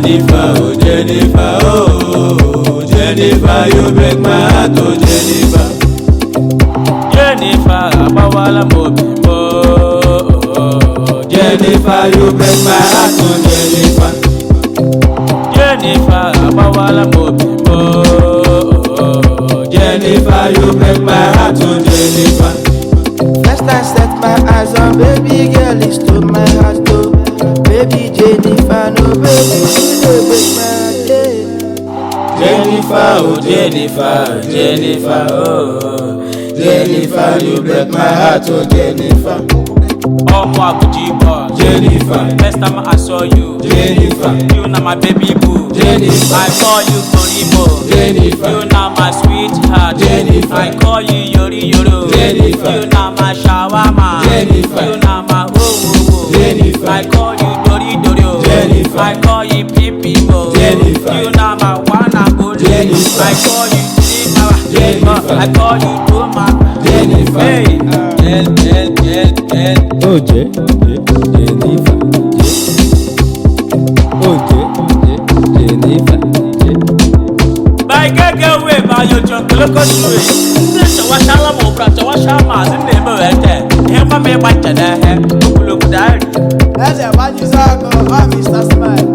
Jennifer, oh Jennifer, oh Jennifer, you break my heart, oh Jennifer. Jennifer, abawala mobimbo. Jennifer, you break my heart, oh Jennifer. Jennifer, abawala mobimbo. Jennifer, you break my heart, oh Jennifer. First I set my eyes on baby girl, it stole my heart too. Baby Jennifer, no baby, you dey break my heart. Jennifer, oh Jennifer, Jennifer, oh Jennifer, you break my heart, oh Jennifer. Oh, Mwabuji boy. Jennifer, First time I saw you, Jennifer, you now my baby boo. Jennifer, I call you Koribo. Jennifer, You now my sweetheart. Jennifer, I call you Yori Yoro. Jennifer, You now my shawarma. Jennifer, You now my oh. Jennifer, I call you Dori Doro. Jennifer, I call you Pipi Bo. Jennifer, You now my wanna. Jennifer, I call you Jennifer. Jennifer, I call you Toma. Jennifer, Hey. oh Jennifer, Jennifer. By get away by your jungle, look at you. This is what I love, but I wash our mouths and never enter. Here for me, what can I have? Look, That's a bad use. I'm Mr. Smile.